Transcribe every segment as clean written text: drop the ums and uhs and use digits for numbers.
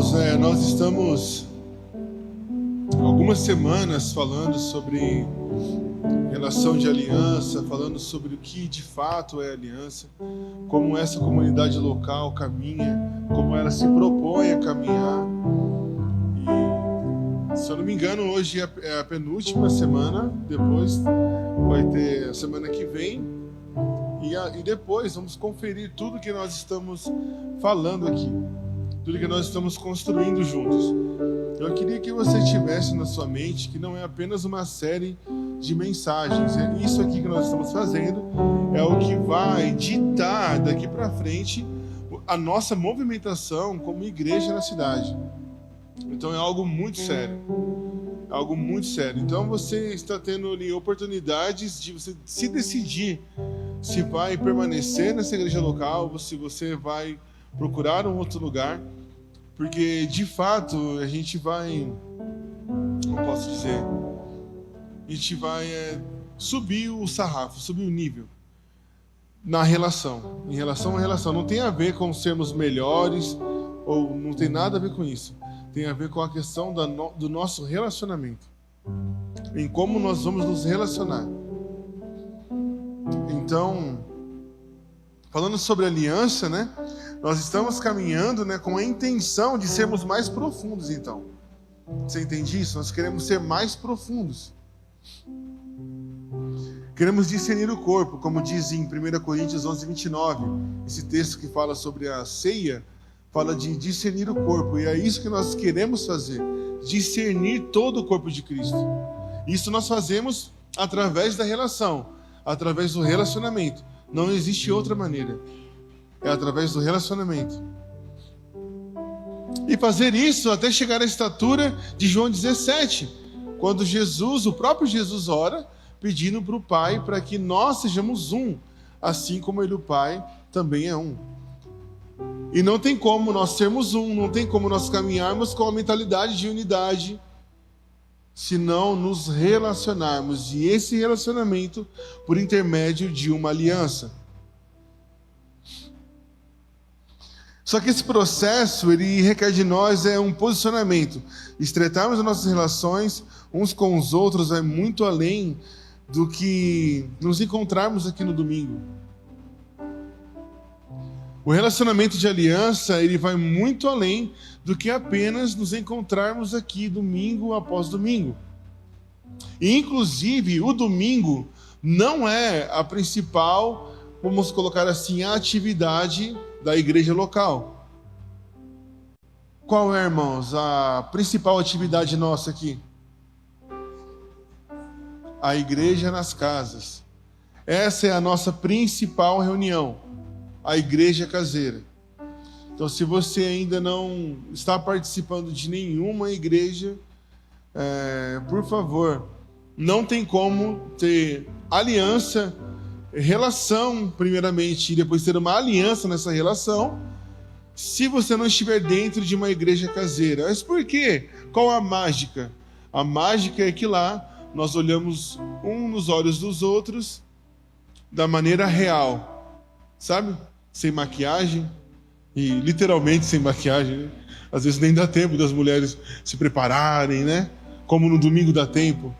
Irmãos, nós estamos algumas semanas falando sobre relação de aliança, falando sobre o que de fato é aliança, como essa comunidade local caminha, como ela se propõe a caminhar. E, se eu não me engano, hoje é a penúltima semana, depois vai ter a semana que vem, e depois vamos conferir tudo que nós estamos falando aqui, tudo que nós estamos construindo juntos. Eu queria que você tivesse na sua mente que não é apenas uma série de mensagens. É isso aqui que nós estamos fazendo, é o que vai ditar daqui para frente a nossa movimentação como igreja na cidade. Então é algo muito sério. É algo muito sério. Então você está tendo ali oportunidades de você se decidir se vai permanecer nessa igreja local ou se você vai procurar um outro lugar. Porque, de fato, a gente vai, como posso dizer, a gente vai subir o sarrafo, subir o nível na relação, em relação à relação. Não tem a ver com sermos melhores, ou não tem nada a ver com isso. Tem a ver com a questão do nosso relacionamento, em como nós vamos nos relacionar. Então, falando sobre aliança, né? Nós estamos caminhando, né, com a intenção de sermos mais profundos, então. Você entende isso? Nós queremos ser mais profundos. Queremos discernir o corpo, como diz em 1 Coríntios 11:29. Esse texto que fala sobre a ceia, fala de discernir o corpo. E é isso que nós queremos fazer. Discernir todo o corpo de Cristo. Isso nós fazemos através da relação, através do relacionamento. Não existe outra maneira. É através do relacionamento. E fazer isso até chegar à estatura de João 17, quando Jesus, o próprio Jesus, ora, pedindo para o Pai para que nós sejamos um, assim como Ele, o Pai, também é um. E não tem como nós sermos um, não tem como nós caminharmos com a mentalidade de unidade, se não nos relacionarmos, e esse relacionamento por intermédio de uma aliança. Só que esse processo, ele requer de nós um posicionamento. Estreitarmos as nossas relações uns com os outros vai muito além do que nos encontrarmos aqui no domingo. O relacionamento de aliança, ele vai muito além do que apenas nos encontrarmos aqui domingo após domingo. E, inclusive, o domingo não é a principal, vamos colocar assim, a atividade da igreja local. Qual é, irmãos, a principal atividade nossa aqui? A igreja nas casas. Essa é a nossa principal reunião, a igreja caseira. Então, se você ainda não está participando de nenhuma igreja, por favor, não tem como ter aliança, relação, primeiramente, e depois ter uma aliança nessa relação, se você não estiver dentro de uma igreja caseira. Mas por quê? Qual a mágica? A mágica é que lá nós olhamos um nos olhos dos outros da maneira real, sabe? Sem maquiagem, e literalmente sem maquiagem, né? Às vezes nem dá tempo das mulheres se prepararem, né? Como no domingo dá tempo.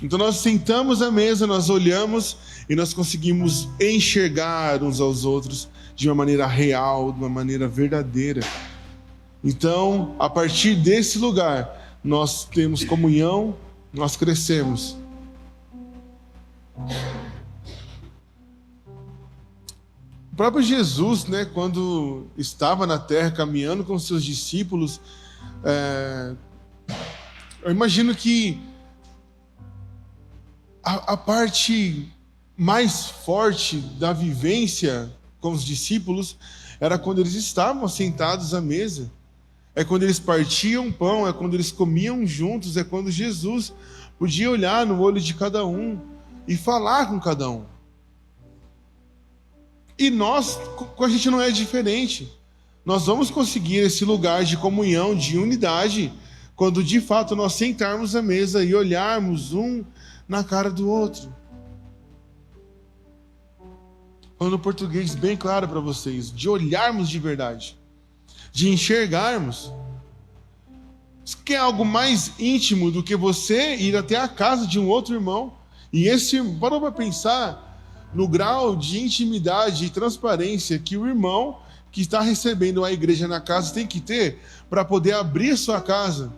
Então nós sentamos à mesa, nós olhamos e nós conseguimos enxergar uns aos outros de uma maneira real, de uma maneira verdadeira. Então, a partir desse lugar, nós temos comunhão, nós crescemos. O próprio Jesus, né, quando estava na terra caminhando com seus discípulos, eu imagino que a parte mais forte da vivência com os discípulos era quando eles estavam sentados à mesa. É quando eles partiam pão, é quando eles comiam juntos, é quando Jesus podia olhar no olho de cada um e falar com cada um. E nós, com a gente não é diferente. Nós vamos conseguir esse lugar de comunhão, de unidade, quando de fato nós sentarmos à mesa e olharmos um na cara do outro. Falando português bem claro para vocês, de olharmos de verdade. de enxergarmos. Que é algo mais íntimo do que você ir até a casa de um outro irmão. E parou para pensar no grau de intimidade e transparência que o irmão que está recebendo a igreja na casa tem que ter para poder abrir sua casa.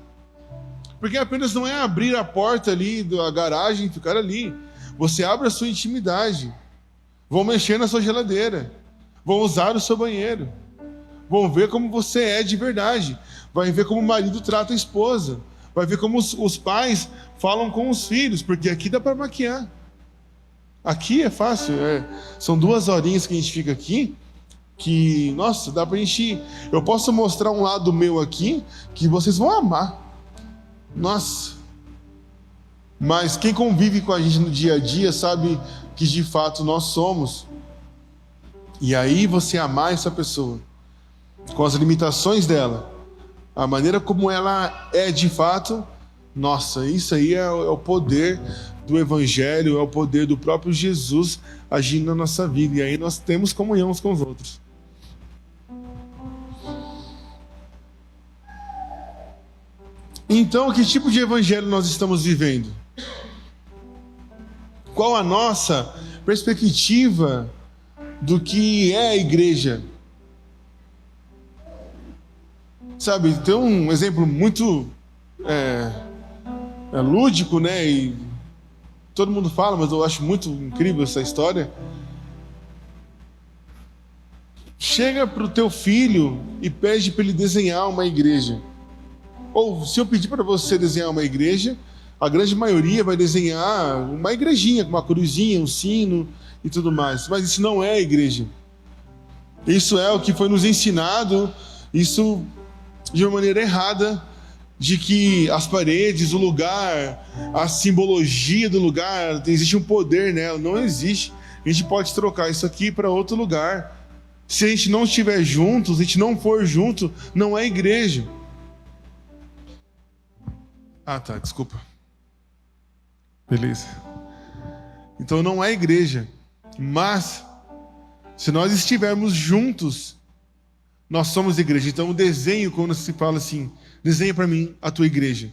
Porque apenas não é abrir a porta ali da garagem e ficar ali. Você abre a sua intimidade. Vão mexer na sua geladeira. Vão usar o seu banheiro. Vão ver como você é de verdade. Vai ver como o marido trata a esposa. Vai ver como os pais falam com os filhos. Porque aqui dá para maquiar. Aqui é fácil. São 2 horinhas que a gente fica aqui. Que, nossa, dá pra gente... Eu posso mostrar um lado meu aqui que vocês vão amar. Nossa. Mas quem convive com a gente no dia a dia sabe que de fato nós somos. E aí você amar essa pessoa com as limitações dela, a maneira como ela é de fato, nossa, isso aí é o poder do Evangelho, é o poder do próprio Jesus agindo na nossa vida. E aí nós temos comunhão uns com os outros. Então, que tipo de evangelho nós estamos vivendo? Qual a nossa perspectiva do que é a igreja? Sabe, tem um exemplo muito lúdico, né? E todo mundo fala, mas eu acho muito incrível essa história. Chega para o teu filho e pede para ele desenhar uma igreja. Ou se eu pedir para você desenhar uma igreja, a grande maioria vai desenhar uma igrejinha, com uma cruzinha, um sino e tudo mais. Mas isso não é a igreja. Isso é o que foi nos ensinado, isso de uma maneira errada, de que as paredes, o lugar, a simbologia do lugar, existe um poder nela. Não existe. A gente pode trocar isso aqui para outro lugar. Se a gente não estiver junto, se a gente não for junto, não é igreja. Ah, tá, desculpa. Beleza. Então não é igreja. Mas, se nós estivermos juntos, nós somos igreja. Então o desenho, quando se fala assim, desenha para mim a tua igreja.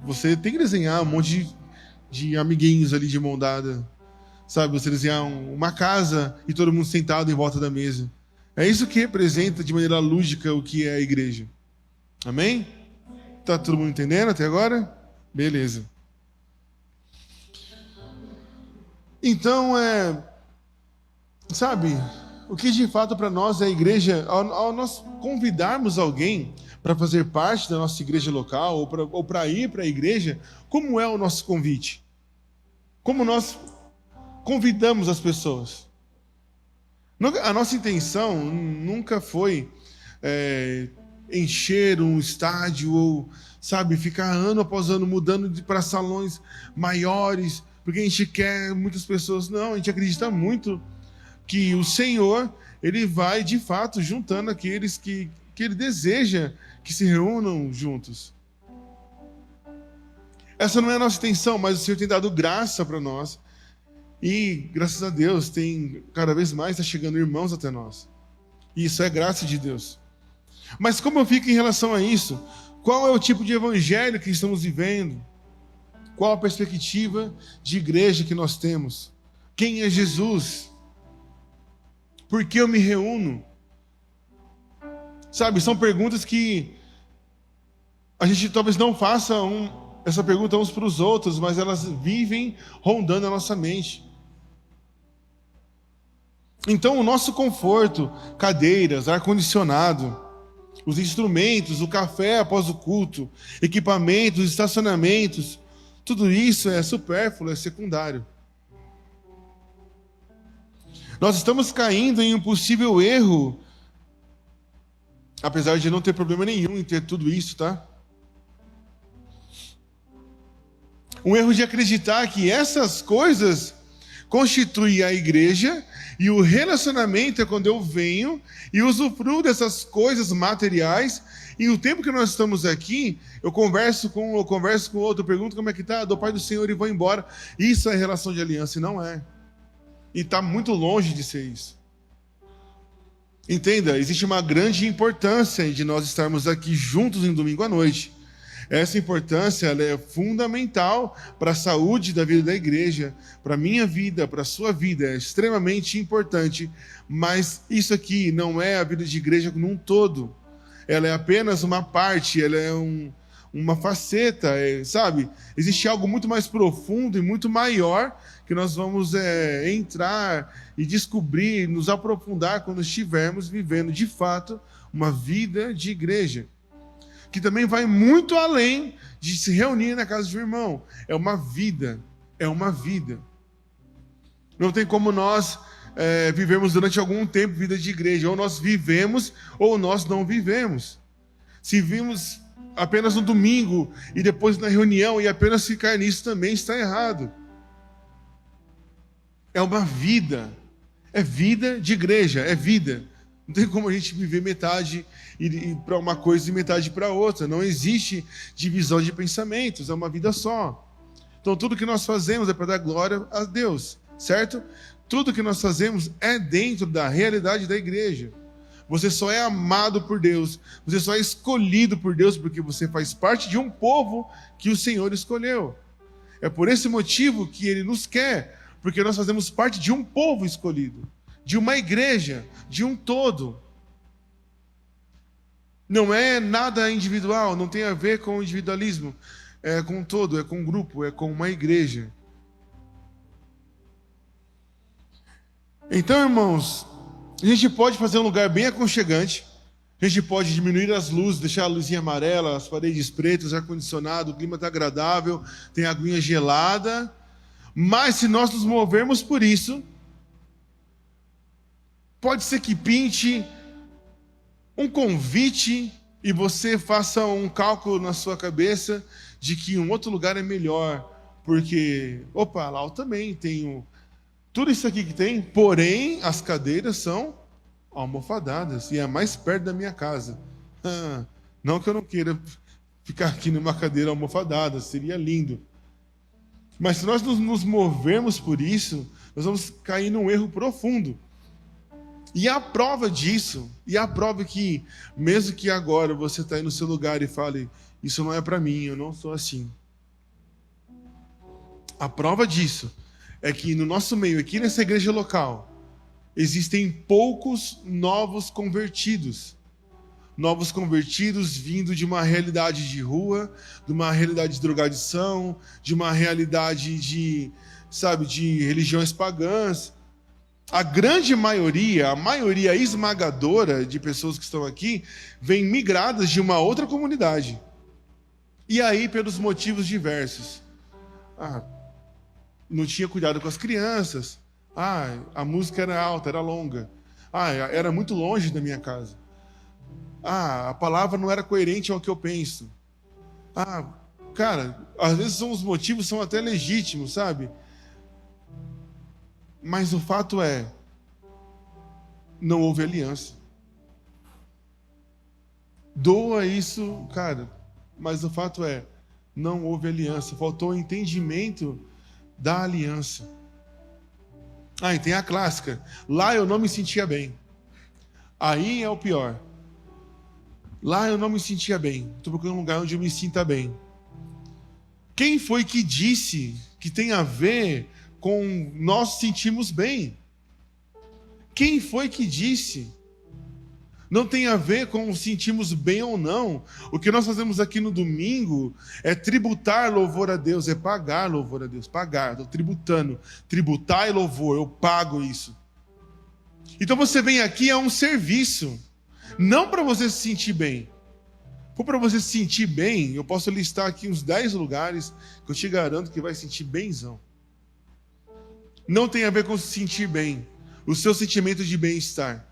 Você tem que desenhar um monte de amiguinhos ali de mão dada. Sabe, você desenhar uma casa e todo mundo sentado em volta da mesa. É isso que representa de maneira lúdica o que é a igreja. Amém? Tá todo mundo entendendo até agora? Beleza. Então, sabe, o que de fato para nós é a igreja, ao nós convidarmos alguém para fazer parte da nossa igreja local ou para ir para a igreja, como é o nosso convite? Como nós convidamos as pessoas? A nossa intenção nunca foi encher um estádio ou, sabe, ficar ano após ano mudando para salões maiores, porque a gente quer muitas pessoas. Não, a gente acredita muito que o Senhor, Ele vai de fato juntando aqueles que Ele deseja que se reúnam juntos. Essa não é a nossa intenção, mas o Senhor tem dado graça para nós. E, graças a Deus, tem cada vez mais está chegando irmãos até nós. E isso é graça de Deus. Mas como eu fico em relação a isso? Qual é o tipo de evangelho que estamos vivendo? Qual a perspectiva de igreja que nós temos? Quem é Jesus? Por que eu me reúno? Sabe, são perguntas que a gente talvez não faça essa pergunta uns para os outros, mas elas vivem rondando a nossa mente. Então, o nosso conforto, cadeiras, ar-condicionado, os instrumentos, o café após o culto, equipamentos, estacionamentos, tudo isso é supérfluo, é secundário. Nós estamos caindo em um possível erro, apesar de não ter problema nenhum em ter tudo isso, tá? Um erro de acreditar que essas coisas constituem a igreja e o relacionamento é quando eu venho e usufruo dessas coisas materiais e o tempo que nós estamos aqui, eu converso com outro, pergunto como é que tá, dou Pai do Senhor e vou embora. Isso é relação de aliança e não é. E está muito longe de ser isso. Entenda, existe uma grande importância de nós estarmos aqui juntos em domingo à noite. Essa importância ela é fundamental para a saúde da vida da igreja, para a minha vida, para a sua vida, é extremamente importante. Mas isso aqui não é a vida de igreja num todo. Ela é apenas uma parte, ela é uma faceta, sabe? Existe algo muito mais profundo e muito maior que nós vamos entrar e descobrir, nos aprofundar quando estivermos vivendo de fato uma vida de igreja. Que também vai muito além de se reunir na casa de um irmão. É uma vida. É uma vida. Não tem como nós vivemos durante algum tempo vida de igreja. Ou nós vivemos, ou nós não vivemos. Se vimos apenas no domingo, e depois na reunião, e apenas ficar nisso também está errado. É uma vida. É vida de igreja. É vida. Não tem como a gente viver metade para uma coisa e metade para outra. Não existe divisão de pensamentos, é uma vida só. Então tudo que nós fazemos é para dar glória a Deus, certo? Tudo que nós fazemos é dentro da realidade da igreja. Você só é amado por Deus, você só é escolhido por Deus porque você faz parte de um povo que o Senhor escolheu. É por esse motivo que Ele nos quer, porque nós fazemos parte de um povo escolhido. De uma igreja, de um todo. Não é nada individual, não tem a ver com o individualismo. É com um todo, é com um grupo, é com uma igreja. Então, irmãos, a gente pode fazer um lugar bem aconchegante. A gente pode diminuir as luzes, deixar a luzinha amarela, as paredes pretas, ar-condicionado, o clima está agradável, tem aguinha gelada. Mas se nós nos movermos por isso, pode ser que pinte um convite e você faça um cálculo na sua cabeça de que um outro lugar é melhor, porque, opa, lá eu também tenho tudo isso aqui que tem, porém as cadeiras são almofadadas e é mais perto da minha casa. Não que eu não queira ficar aqui numa cadeira almofadada, seria lindo. Mas se nós nos movermos por isso, nós vamos cair num erro profundo. E a prova disso, e a prova que, mesmo que agora você está aí no seu lugar e fale, isso não é para mim, eu não sou assim. A prova disso é que no nosso meio, aqui nessa igreja local, existem poucos novos convertidos. Novos convertidos vindo de uma realidade de rua, de uma realidade de drogadição, de uma realidade de religiões pagãs. A grande maioria, a maioria esmagadora de pessoas que estão aqui, vêm migradas de uma outra comunidade. E aí, pelos motivos diversos. Não tinha cuidado com as crianças. A música era alta, era longa. Era muito longe da minha casa. A palavra não era coerente ao que eu penso. Cara, às vezes os motivos são até legítimos, sabe? Mas o fato é, não houve aliança. Doa isso, cara, mas o fato é, não houve aliança. Faltou o entendimento da aliança. E tem a clássica. Lá eu não me sentia bem. Aí é o pior. Lá eu não me sentia bem. Estou procurando um lugar onde eu me sinta bem. Quem foi que disse que tem a ver com nós sentimos bem? Quem foi que disse? Não tem a ver com sentimos bem ou não. O que nós fazemos aqui no domingo é tributar louvor a Deus, é pagar louvor a Deus. Pagar, estou tributando. Tributar e louvor, eu pago isso. Então você vem aqui, é um serviço. Não para você se sentir bem. For para você se sentir bem, eu posso listar aqui uns 10 lugares que eu te garanto que vai sentir benzão. Não tem a ver com se sentir bem. O seu sentimento de bem-estar.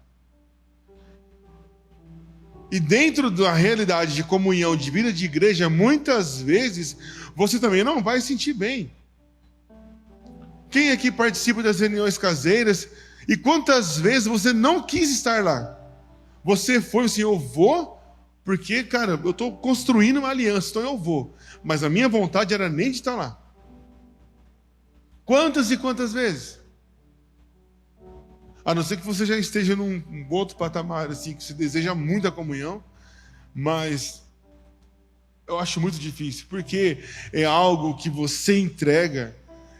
E dentro da realidade de comunhão, de vida de igreja, muitas vezes você também não vai sentir bem. Quem aqui participa das reuniões caseiras e quantas vezes você não quis estar lá? Você foi assim, eu vou porque, cara, eu estou construindo uma aliança, então eu vou. Mas a minha vontade era nem de estar lá. Quantas e quantas vezes? A não ser que você já esteja num outro patamar, assim, que você deseja muita comunhão, mas eu acho muito difícil, porque é algo que você entrega,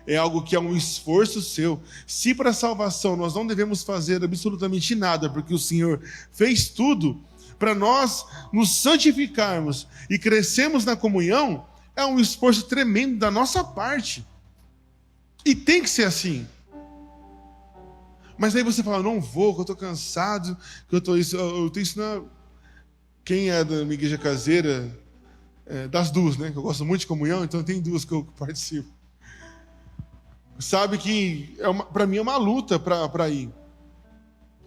é algo que é um esforço seu. Se para a salvação nós não devemos fazer absolutamente nada, porque o Senhor fez tudo, para nós nos santificarmos e crescermos na comunhão, é um esforço tremendo da nossa parte. E tem que ser assim. Mas aí você fala, não vou, que eu estou cansado, que eu tenho isso na... Quem é da minha igreja caseira, das duas, né? Que eu gosto muito de comunhão, então tem duas que eu participo. Sabe que para mim é uma luta para ir.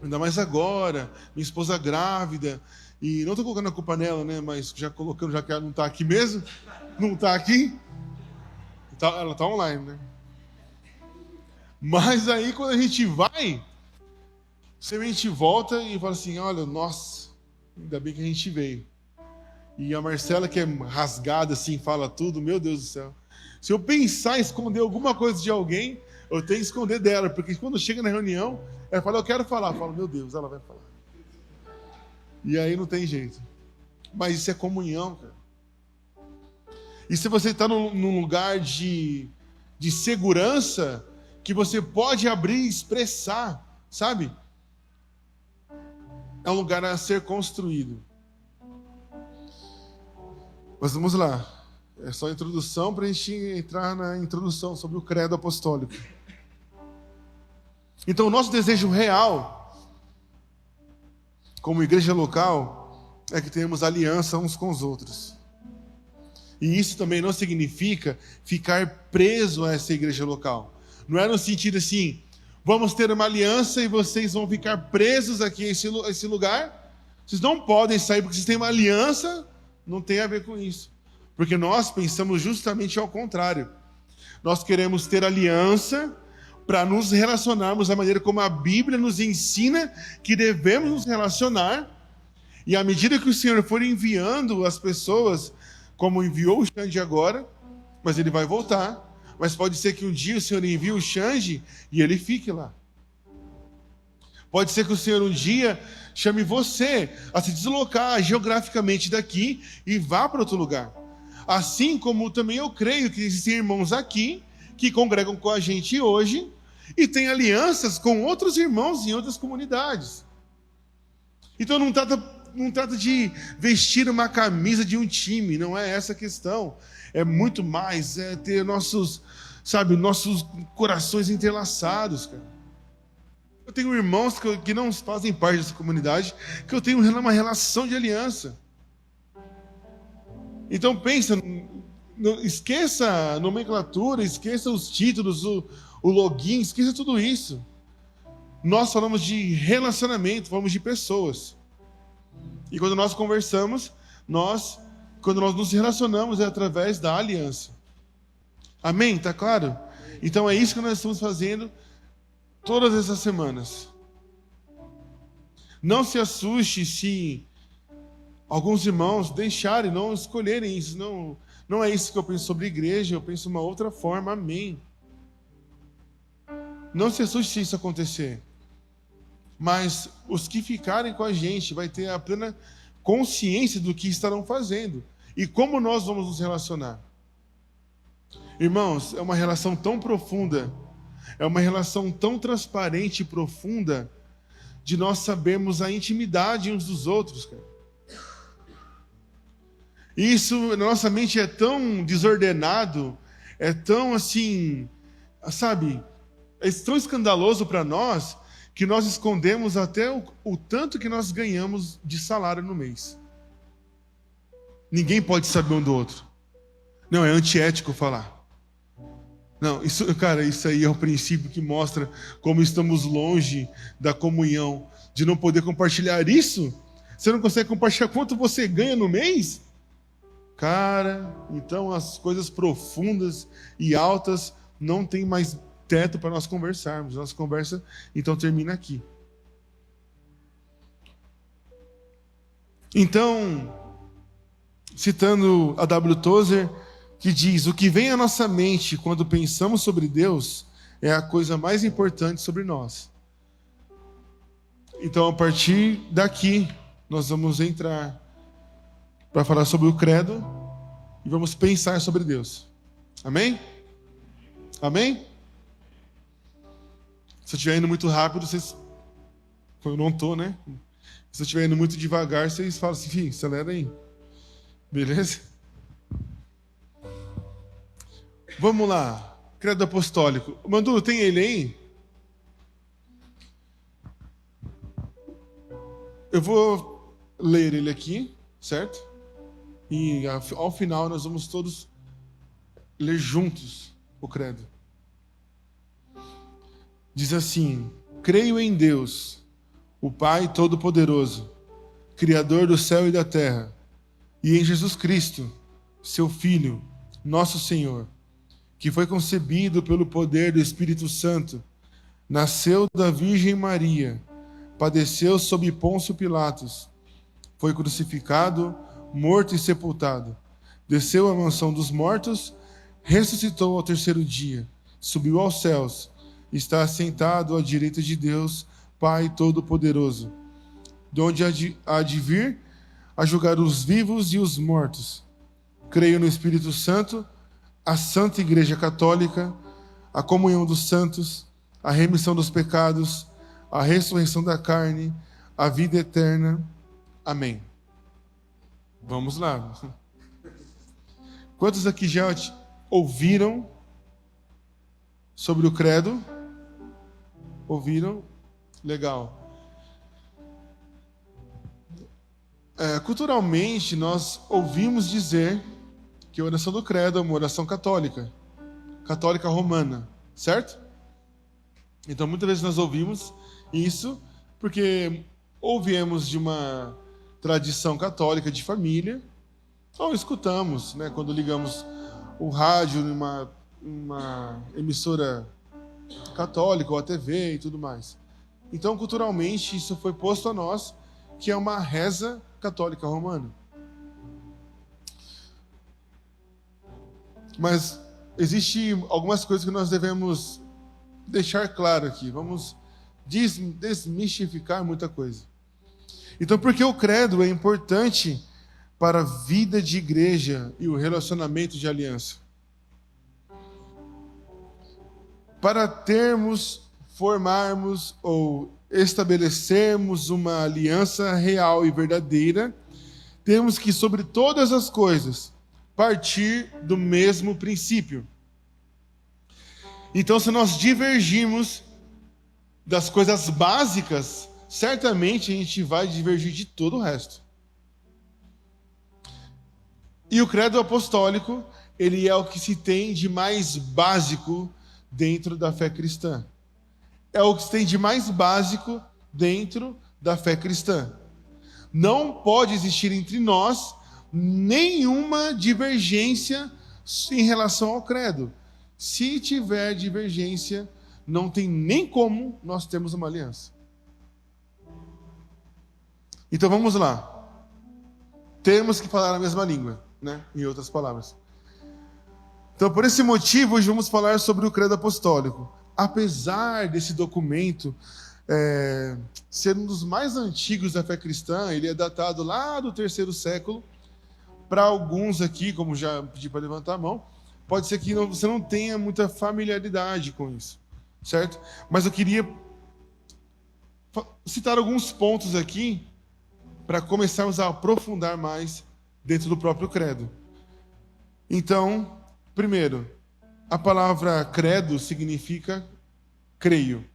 Ainda mais agora, minha esposa grávida, e não estou colocando a culpa nela, né? Mas já colocando, já que ela não está aqui mesmo, não está aqui, ela está online, né? Mas aí quando a gente vai, a gente volta e fala assim, olha, nossa, ainda bem que a gente veio. E a Marcela, que é rasgada assim, fala tudo, meu Deus do céu. Se eu pensar em esconder alguma coisa de alguém, eu tenho que esconder dela, porque quando chega na reunião, ela fala, eu quero falar. Eu falo, meu Deus, ela vai falar. E aí não tem jeito. Mas isso é comunhão, cara. E se você está num lugar de segurança, que você pode abrir e expressar, sabe? É um lugar a ser construído. Mas vamos lá. É só a introdução para a gente entrar na introdução sobre o credo apostólico. Então, o nosso desejo real, como igreja local, é que tenhamos aliança uns com os outros. E isso também não significa ficar preso a essa igreja local. Não é no sentido assim, vamos ter uma aliança e vocês vão ficar presos aqui a esse lugar. Vocês não podem sair porque vocês têm uma aliança, não tem a ver com isso. Porque nós pensamos justamente ao contrário. Nós queremos ter aliança para nos relacionarmos da maneira como a Bíblia nos ensina que devemos nos relacionar. E à medida que o Senhor for enviando as pessoas, como enviou o Xande agora, mas ele vai voltar. Mas pode ser que um dia o Senhor envie o Xande e ele fique lá. Pode ser que o Senhor um dia chame você a se deslocar geograficamente daqui e vá para outro lugar. Assim como também eu creio que existem irmãos aqui que congregam com a gente hoje e têm alianças com outros irmãos em outras comunidades. Então não trata de vestir uma camisa de um time, não é essa a questão. É muito mais, é ter nossos corações entrelaçados, cara. Eu tenho irmãos que não fazem parte dessa comunidade, que eu tenho uma relação de aliança. Então pensa, esqueça a nomenclatura, esqueça os títulos, o login, esqueça tudo isso. Nós falamos de relacionamento, falamos de pessoas. E quando nós conversamos, quando nós nos relacionamos, é através da aliança. Amém? Tá claro? Então é isso que nós estamos fazendo todas essas semanas. Não se assuste se alguns irmãos deixarem, não escolherem isso. Não é isso que eu penso sobre igreja, eu penso de uma outra forma. Amém. Não se assuste se isso acontecer. Mas os que ficarem com a gente vai ter a plena consciência do que estarão fazendo e como nós vamos nos relacionar. Irmãos, é uma relação tão profunda, é uma relação tão transparente e profunda de nós sabermos a intimidade uns dos outros, cara. Isso na nossa mente é tão desordenado, é tão assim, sabe, é tão escandaloso para nós que nós escondemos até o tanto que nós ganhamos de salário no mês. Ninguém pode saber um do outro. Não, é antiético falar. Não, isso aí é o princípio que mostra como estamos longe da comunhão, de não poder compartilhar isso. Você não consegue compartilhar quanto você ganha no mês? Cara, então as coisas profundas e altas não tem mais teto para nós conversarmos. Nossa conversa, então, termina aqui. Então, citando a W. Tozer, que diz, o que vem à nossa mente quando pensamos sobre Deus é a coisa mais importante sobre nós. Então, a partir daqui, nós vamos entrar para falar sobre o credo e vamos pensar sobre Deus. Amém? Amém? Se eu estiver indo muito rápido, vocês... Eu não estou, né? Se eu estiver indo muito devagar, vocês falam assim, filho, acelera aí. Beleza? Vamos lá. Credo apostólico. Mandu, tem ele aí? Eu vou ler ele aqui, certo? E ao final nós vamos todos ler juntos o credo. Diz assim: creio em Deus, o Pai Todo-Poderoso, Criador do céu e da terra, e em Jesus Cristo, seu Filho, nosso Senhor, que foi concebido pelo poder do Espírito Santo, nasceu da Virgem Maria, padeceu sob Pôncio Pilatos, foi crucificado, morto e sepultado, desceu à mansão dos mortos, ressuscitou ao terceiro dia, subiu aos céus, está assentado à direita de Deus, Pai Todo-Poderoso, de onde há de vir a julgar os vivos e os mortos. Creio no Espírito Santo, a Santa Igreja Católica, a comunhão dos santos, a remissão dos pecados, a ressurreição da carne, a vida eterna. Amém. Vamos lá. Quantos aqui já ouviram sobre o credo? Ouviram? Legal. Culturalmente, nós ouvimos dizer que a oração do credo é uma oração católica romana, certo? Então, muitas vezes nós ouvimos isso porque ouvimos de uma tradição católica de família, ou escutamos, né, quando ligamos o rádio numa emissora católica ou a TV e tudo mais. Então, culturalmente, isso foi posto a nós, que é uma reza católica romana. Mas existem algumas coisas que nós devemos deixar claro aqui. Vamos desmistificar muita coisa. Então, por que o credo é importante para a vida de igreja e o relacionamento de aliança? Para formarmos ou estabelecermos uma aliança real e verdadeira, temos que, sobre todas as coisas, partir do mesmo princípio. Então, se nós divergirmos das coisas básicas, certamente a gente vai divergir de todo o resto. E o credo apostólico, ele é o que se tem de mais básico dentro da fé cristã. É o que se tem de mais básico dentro da fé cristã. Não pode existir entre nós nenhuma divergência em relação ao credo. Se tiver divergência, não tem nem como nós termos uma aliança. Então vamos lá. Temos que falar a mesma língua, né? Em outras palavras. Então, por esse motivo, hoje vamos falar sobre o credo apostólico. Apesar desse documento ser um dos mais antigos da fé cristã, ele é datado lá do 3º século. Para alguns aqui, como já pedi para levantar a mão, pode ser que você não tenha muita familiaridade com isso, certo? Mas eu queria citar alguns pontos aqui para começarmos a aprofundar mais dentro do próprio credo. Então, primeiro, a palavra credo significa creio.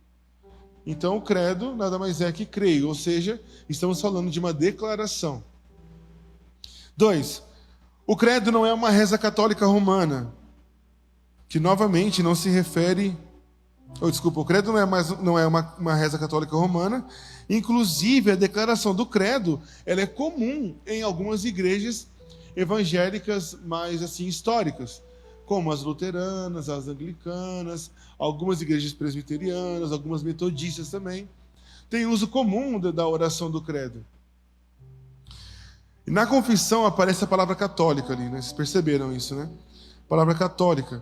Então, o credo nada mais é que creio, ou seja, estamos falando de uma declaração. 2. O credo não é uma reza católica romana, que novamente não se refere... o credo não é uma reza católica romana. Inclusive, a declaração do credo ela é comum em algumas igrejas evangélicas mais assim históricas, como as luteranas, as anglicanas, algumas igrejas presbiterianas, algumas metodistas também. Tem uso comum da oração do credo. E na confissão aparece a palavra católica ali, né? Vocês perceberam isso, né? Palavra católica.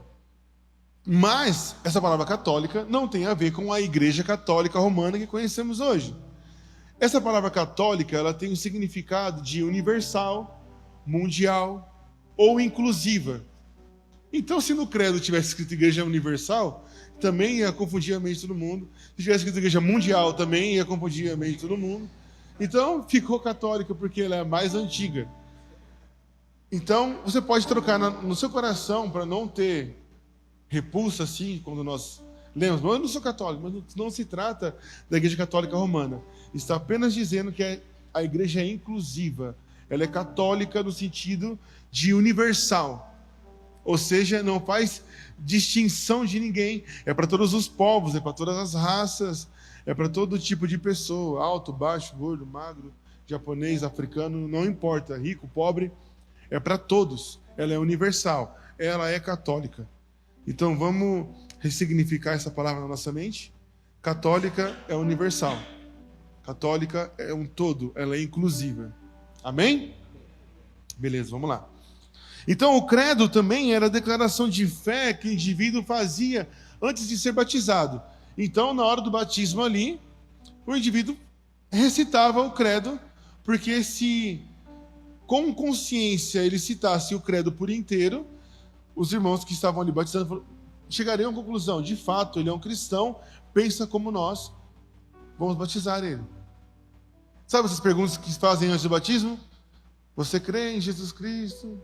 Mas essa palavra católica não tem a ver com a Igreja Católica Romana que conhecemos hoje. Essa palavra católica, ela tem um significado de universal, mundial ou inclusiva. Então, se no credo tivesse escrito Igreja Universal, também ia confundir a mente de todo mundo. Se tivesse escrito Igreja Mundial, também ia confundir a mente de todo mundo. Então, ficou católica porque ela é a mais antiga. Então, você pode trocar no seu coração para não ter repulsa, assim, quando nós lemos. Mas eu não sou católico, mas não se trata da Igreja Católica Romana. Está apenas dizendo que a igreja é inclusiva. Ela é católica no sentido de universal. Ou seja, não faz distinção de ninguém. É para todos os povos, é para todas as raças, é para todo tipo de pessoa. Alto, baixo, gordo, magro, japonês, africano, não importa. Rico, pobre, é para todos. Ela é universal. Ela é católica. Então vamos ressignificar essa palavra na nossa mente? Católica é universal. Católica é um todo. Ela é inclusiva. Amém? Beleza, vamos lá. Então, o credo também era a declaração de fé que o indivíduo fazia antes de ser batizado. Então, na hora do batismo ali, o indivíduo recitava o credo, porque se com consciência ele citasse o credo por inteiro, os irmãos que estavam ali batizando chegariam à conclusão: de fato, ele é um cristão, pensa como nós, vamos batizar ele. Sabe essas perguntas que fazem antes do batismo? Você crê em Jesus Cristo?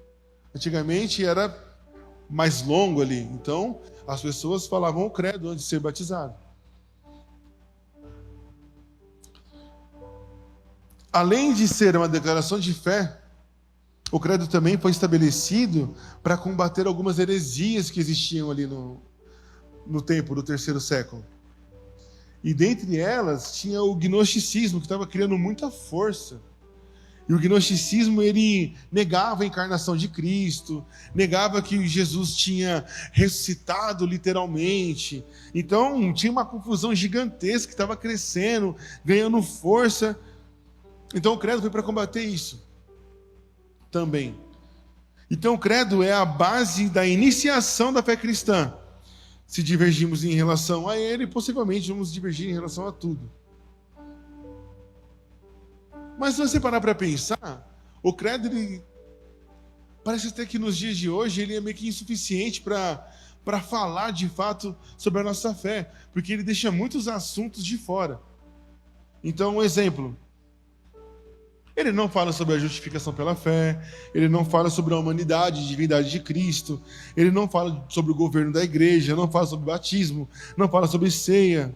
Antigamente era mais longo ali, então as pessoas falavam o credo antes de ser batizado. Além de ser uma declaração de fé, o credo também foi estabelecido para combater algumas heresias que existiam ali no tempo do terceiro século. E dentre elas tinha o gnosticismo, que estava criando muita força. E o gnosticismo, ele negava a encarnação de Cristo, negava que Jesus tinha ressuscitado literalmente. Então, tinha uma confusão gigantesca que estava crescendo, ganhando força. Então, o credo foi para combater isso também. Então, o credo é a base da iniciação da fé cristã. Se divergimos em relação a ele, possivelmente vamos divergir em relação a tudo. Mas se você parar para pensar, o credo, ele parece até que nos dias de hoje ele é meio que insuficiente para falar de fato sobre a nossa fé, porque ele deixa muitos assuntos de fora. Então, um exemplo: ele não fala sobre a justificação pela fé, ele não fala sobre a humanidade e divindade de Cristo, ele não fala sobre o governo da igreja, não fala sobre batismo, não fala sobre ceia.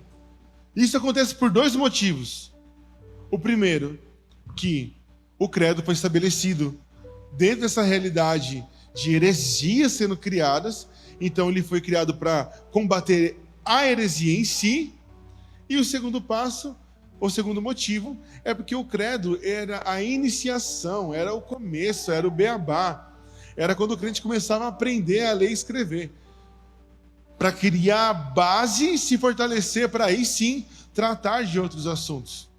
Isso acontece por dois motivos. O primeiro, que o credo foi estabelecido dentro dessa realidade de heresias sendo criadas, então ele foi criado para combater a heresia em si. E o segundo passo, o segundo motivo, é porque o credo era a iniciação, era o começo, era o beabá, era quando o crente começava a aprender a ler e escrever, para criar a base e se fortalecer, para aí sim tratar de outros assuntos.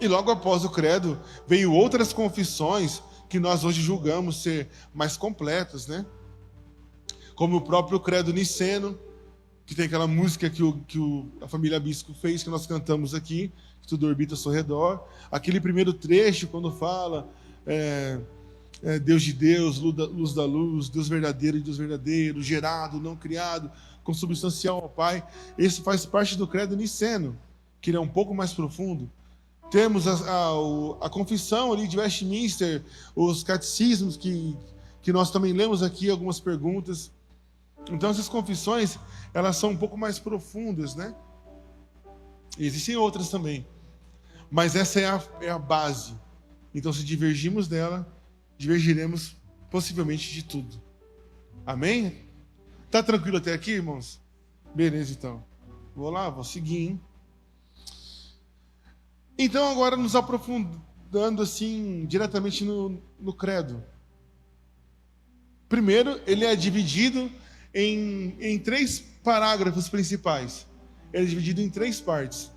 E logo após o credo, veio outras confissões que nós hoje julgamos ser mais completas, né? Como o próprio credo niceno, que tem aquela música que a família Bispo fez, que nós cantamos aqui, que tudo orbita ao seu redor. Aquele primeiro trecho, quando fala Deus de Deus, luz da luz, Deus verdadeiro e Deus verdadeiro, gerado, não criado, consubstancial ao Pai. Esse faz parte do credo niceno, que ele é um pouco mais profundo. Temos a confissão ali de Westminster, os catecismos que nós também lemos aqui, algumas perguntas. Então essas confissões, elas são um pouco mais profundas, né? E existem outras também. Mas essa é a base. Então se divergirmos dela, divergiremos possivelmente de tudo. Amém? Tá tranquilo até aqui, irmãos? Beleza, então. Vou seguir, hein? Então, agora nos aprofundando assim, diretamente no credo. Primeiro, ele é dividido em 3 parágrafos principais. Ele é dividido em 3 partes.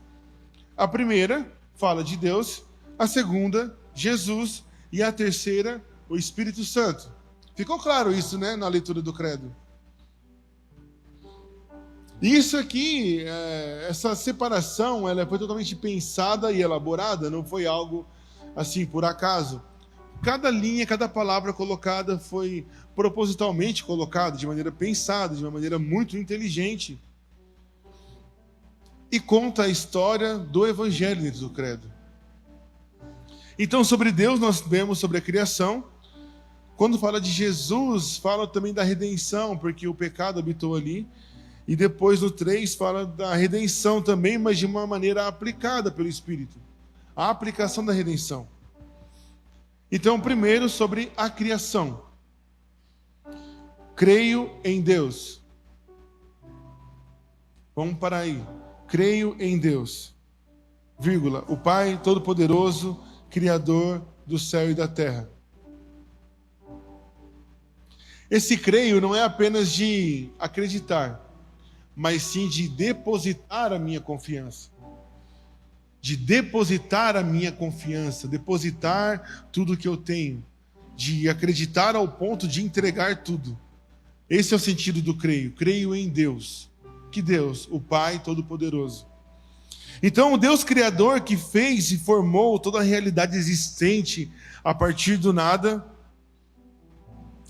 A primeira fala de Deus, a segunda, Jesus, e a terceira, o Espírito Santo. Ficou claro isso, né, na leitura do credo? Isso aqui, essa separação, ela foi totalmente pensada e elaborada, não foi algo assim por acaso. Cada linha, cada palavra colocada foi propositalmente colocada, de maneira pensada, de uma maneira muito inteligente. E conta a história do Evangelho dentro do Credo. Então, sobre Deus, nós vemos sobre a criação. Quando fala de Jesus, fala também da redenção, porque o pecado habitou ali. E depois, no 3, fala da redenção também, mas de uma maneira aplicada pelo Espírito. A aplicação da redenção. Então, primeiro, sobre a criação. Creio em Deus. Vamos parar aí. Creio em Deus. Vírgula. O Pai Todo-Poderoso, Criador do céu e da terra. Esse creio não é apenas de acreditar, mas sim de depositar a minha confiança. De depositar a minha confiança, depositar tudo que eu tenho, de acreditar ao ponto de entregar tudo. Esse é o sentido do creio. Creio em Deus. Que Deus? O Pai Todo-Poderoso. Então, o Deus Criador que fez e formou toda a realidade existente a partir do nada,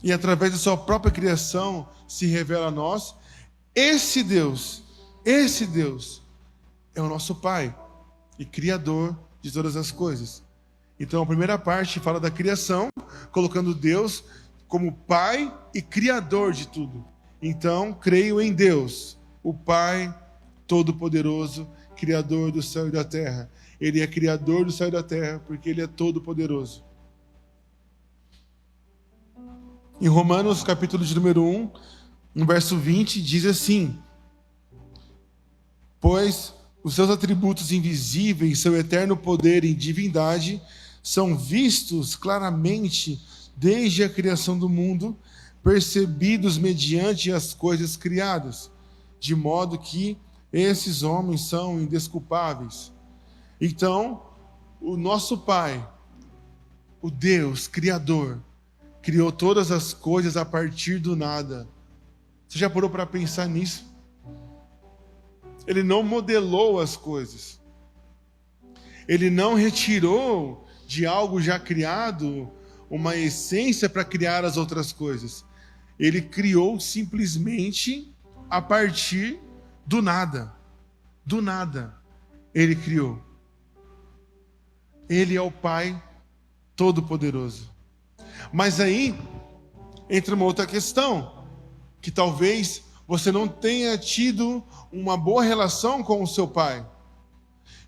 e através da sua própria criação se revela a nós, esse Deus é o nosso Pai e Criador de todas as coisas. Então a primeira parte fala da criação, colocando Deus como Pai e Criador de tudo. Então, creio em Deus, o Pai Todo-Poderoso, Criador do céu e da terra. Ele é Criador do céu e da terra, porque Ele é Todo-Poderoso. Em Romanos, capítulo de número 1, no verso 20, diz assim: pois os seus atributos invisíveis, seu eterno poder e divindade, são vistos claramente desde a criação do mundo, percebidos mediante as coisas criadas, de modo que esses homens são indesculpáveis. Então, o nosso Pai, o Deus Criador, criou todas as coisas a partir do nada. Você já parou para pensar nisso? Ele não modelou as coisas. Ele não retirou de algo já criado uma essência para criar as outras coisas. Ele criou simplesmente a partir do nada. Do nada. Ele criou. Ele é o Pai Todo-Poderoso. Mas aí entra uma outra questão, que talvez você não tenha tido uma boa relação com o seu pai.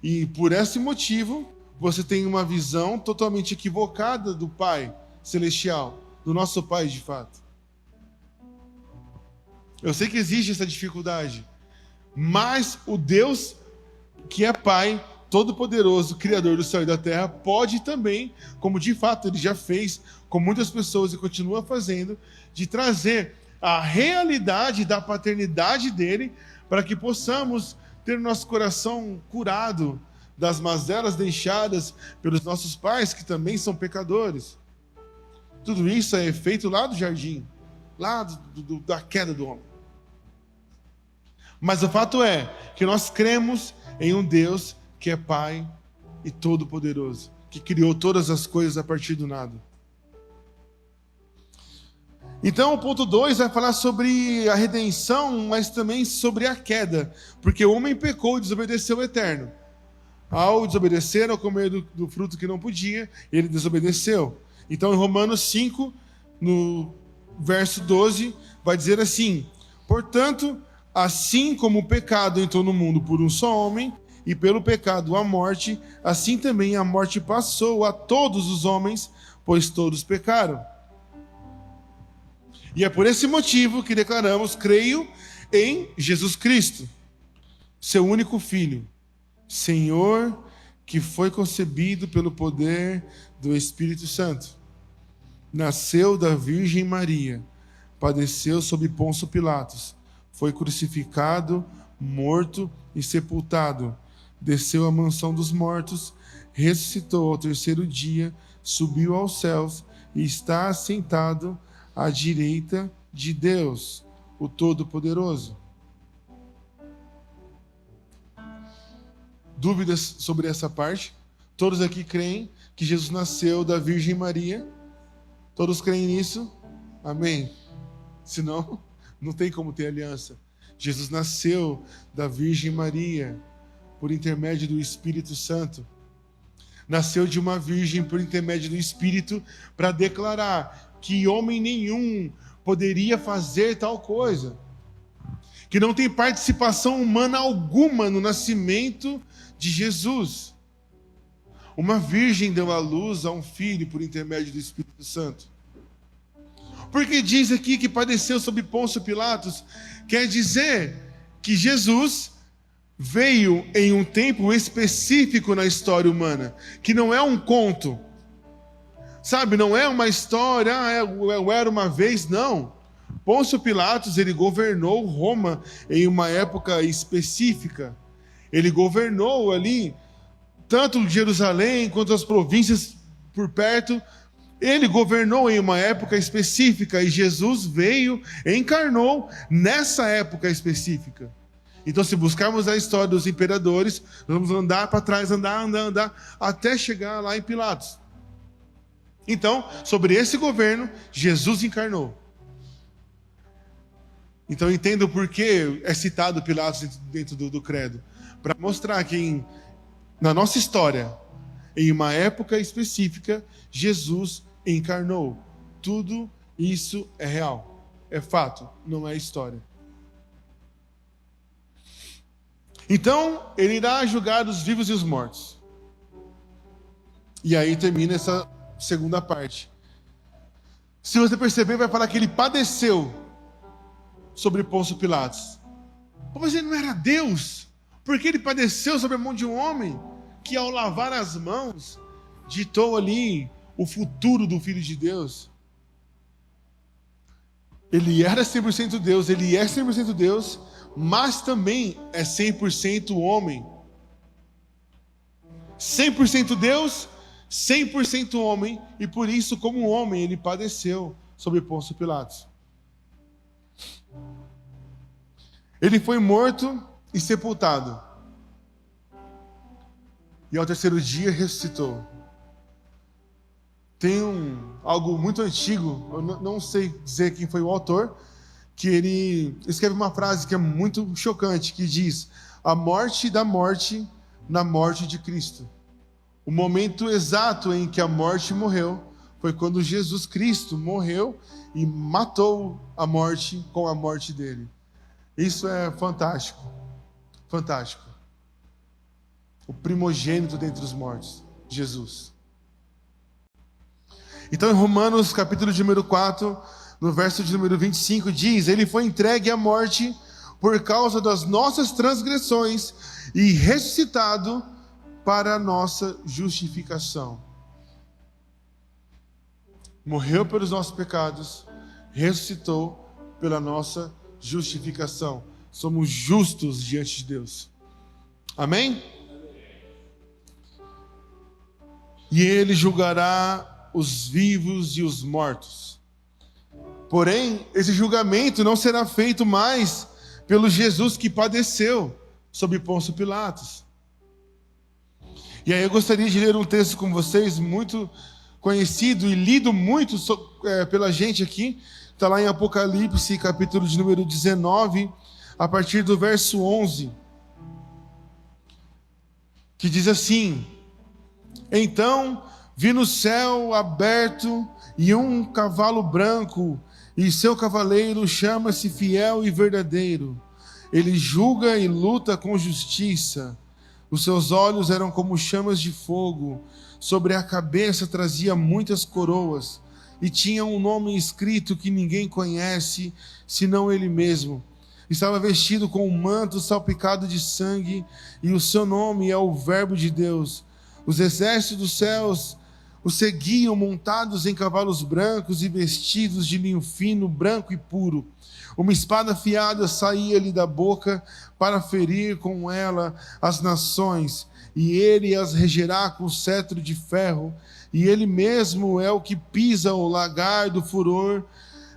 E por esse motivo, você tem uma visão totalmente equivocada do Pai Celestial, do nosso Pai de fato. Eu sei que existe essa dificuldade, mas o Deus que é Pai Todo-Poderoso, Criador do céu e da terra, pode também, como de fato Ele já fez com muitas pessoas e continua fazendo, de trazer a realidade da paternidade dele, para que possamos ter nosso coração curado das mazelas deixadas pelos nossos pais, que também são pecadores. Tudo isso é feito lá do jardim, lá da queda do homem. Mas o fato é que nós cremos em um Deus que é Pai e Todo-Poderoso, que criou todas as coisas a partir do nada. Então o ponto 2 vai falar sobre a redenção, mas também sobre a queda, porque o homem pecou e desobedeceu o Eterno. Ao desobedecer, ao comer do fruto que não podia, ele desobedeceu. Então em Romanos 5, no verso 12, vai dizer assim: portanto, assim como o pecado entrou no mundo por um só homem, e pelo pecado a morte, assim também a morte passou a todos os homens, pois todos pecaram. E é por esse motivo que declaramos: creio em Jesus Cristo, seu único Filho, Senhor, que foi concebido pelo poder do Espírito Santo. Nasceu da Virgem Maria, padeceu sob Pôncio Pilatos, foi crucificado, morto e sepultado, desceu à mansão dos mortos, ressuscitou ao terceiro dia, subiu aos céus e está assentado à direita de Deus, o Todo-Poderoso. dúvidas sobre essa parte? Todos aqui creem que Jesus nasceu da Virgem Maria? Todos creem nisso? Amém? Senão, não tem como ter aliança. Jesus nasceu da Virgem Maria por intermédio do Espírito Santo. Nasceu de uma virgem por intermédio do Espírito para declarar que homem nenhum poderia fazer tal coisa. Que não tem participação humana alguma no nascimento de Jesus. Uma virgem deu à luz a um filho por intermédio do Espírito Santo. Porque diz aqui que padeceu sob Pôncio Pilatos, quer dizer que Jesus veio em um tempo específico na história humana, que não é um conto. Sabe, não é uma história, eu era uma vez, não. Pôncio Pilatos, ele governou Roma em uma época específica. Ele governou ali tanto Jerusalém quanto as províncias por perto. Ele governou em uma época específica e Jesus veio, encarnou nessa época específica. Então, se buscarmos a história dos imperadores, nós vamos andar para trás, andar, até chegar lá em Pilatos. Então, sobre esse governo, Jesus encarnou. Então, entendo por que é citado Pilatos dentro do credo. Para mostrar que na nossa história, em uma época específica, Jesus encarnou. Tudo isso é real. É fato, não é história. Então, ele irá julgar os vivos e os mortos. E aí termina essa segunda parte. Se você perceber, vai falar que ele padeceu sobre Pôncio Pilatos. Mas ele não era Deus. Porque ele padeceu sobre a mão de um homem que, ao lavar as mãos, ditou ali o futuro do Filho de Deus. Ele era 100% Deus, ele é 100% Deus, mas também é 100% homem. 100% Deus, 100% homem, e por isso, como homem, ele padeceu sobre Pôncio Pilatos. Ele foi morto e sepultado. E ao terceiro dia ressuscitou. Tem algo muito antigo, eu não sei dizer quem foi o autor, que ele escreve uma frase que é muito chocante, que diz: a morte da morte na morte de Cristo. O momento exato em que a morte morreu foi quando Jesus Cristo morreu e matou a morte com a morte dele. Isso é fantástico. Fantástico. O primogênito dentre os mortos, Jesus. Então, em Romanos, capítulo de número 4, no verso de número 25, diz: ele foi entregue à morte por causa das nossas transgressões e ressuscitado para a nossa justificação. Morreu pelos nossos pecados, ressuscitou pela nossa justificação. Somos justos diante de Deus. Amém? E ele julgará os vivos e os mortos. Porém, esse julgamento não será feito mais pelo Jesus que padeceu sob Pôncio Pilatos. E aí eu gostaria de ler um texto com vocês, muito conhecido e lido muito pela gente aqui. Está lá em Apocalipse, capítulo de número 19, a partir do verso 11. Que diz assim: então vi no céu aberto e um cavalo branco, e seu cavaleiro chama-se Fiel e Verdadeiro. Ele julga e luta com justiça. Os seus olhos eram como chamas de fogo. Sobre a cabeça trazia muitas coroas. E tinha um nome escrito que ninguém conhece, senão ele mesmo. Estava vestido com um manto salpicado de sangue, e o seu nome é o Verbo de Deus. Os exércitos dos céus o seguiam montados em cavalos brancos e vestidos de linho fino, branco e puro. Uma espada afiada saía-lhe da boca para ferir com ela as nações, e ele as regerá com cetro de ferro, e ele mesmo é o que pisa o lagar do furor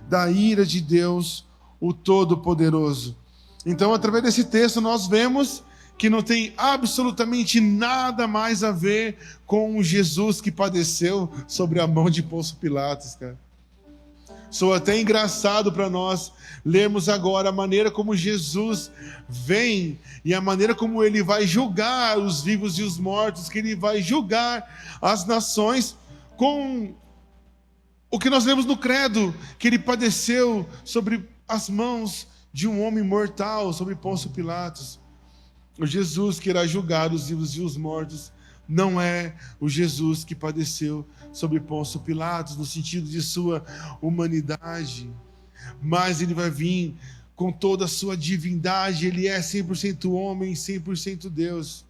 da ira de Deus, o Todo-Poderoso. Então, através desse texto, nós vemos que não tem absolutamente nada mais a ver com o Jesus que padeceu sobre a mão de Pôncio Pilatos, cara. Sou até engraçado para nós lermos agora a maneira como Jesus vem e a maneira como ele vai julgar os vivos e os mortos, que ele vai julgar as nações com o que nós lemos no credo, que ele padeceu sobre as mãos de um homem mortal, sobre Pôncio Pilatos. O Jesus que irá julgar os vivos e os mortos não é o Jesus que padeceu sobre Pôncio Pilatos, no sentido de sua humanidade, mas ele vai vir com toda a sua divindade. Ele é 100% homem, 100% Deus.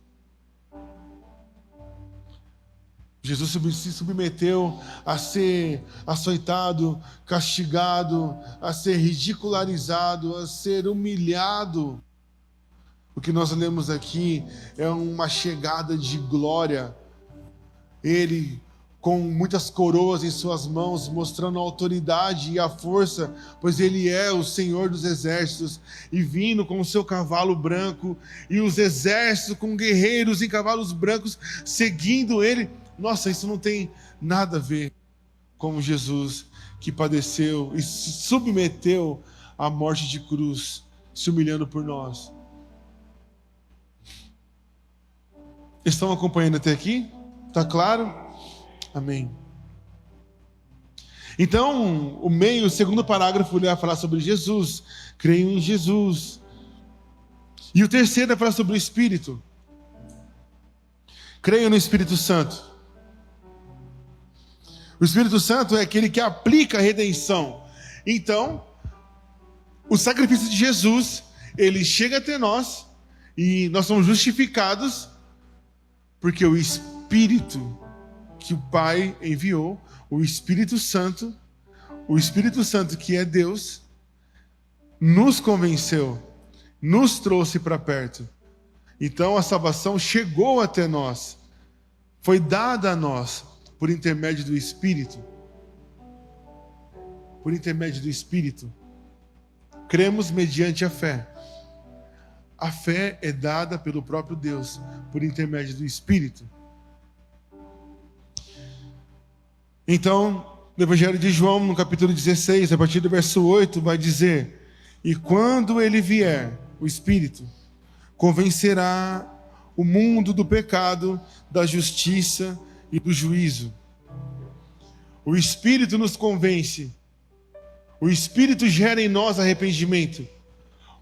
Jesus se submeteu a ser açoitado, castigado, a ser ridicularizado, a ser humilhado. O que nós lemos aqui é uma chegada de glória. Ele, com muitas coroas em suas mãos, mostrando a autoridade e a força, pois ele é o Senhor dos exércitos, e vindo com o seu cavalo branco, e os exércitos com guerreiros em cavalos brancos seguindo ele. Nossa, isso não tem nada a ver com Jesus que padeceu e se submeteu à morte de cruz, se humilhando por nós. Estão acompanhando até aqui? Está claro? Amém. Então, o segundo parágrafo, ele vai falar sobre Jesus. Creio em Jesus. E o terceiro vai falar sobre o Espírito. Creio no Espírito Santo. O Espírito Santo é aquele que aplica a redenção. Então, o sacrifício de Jesus, ele chega até nós e nós somos justificados porque o Espírito que o Pai enviou, o Espírito Santo que é Deus, nos convenceu, nos trouxe para perto. Então a salvação chegou até nós, foi dada a nós por intermédio do Espírito. Por intermédio do Espírito. Cremos mediante a fé. A fé é dada pelo próprio Deus, por intermédio do Espírito. Então, no Evangelho de João, no capítulo 16, a partir do verso 8, vai dizer: e quando ele vier, o Espírito, convencerá o mundo do pecado, da justiça e do juízo. O Espírito nos convence. O Espírito gera em nós arrependimento.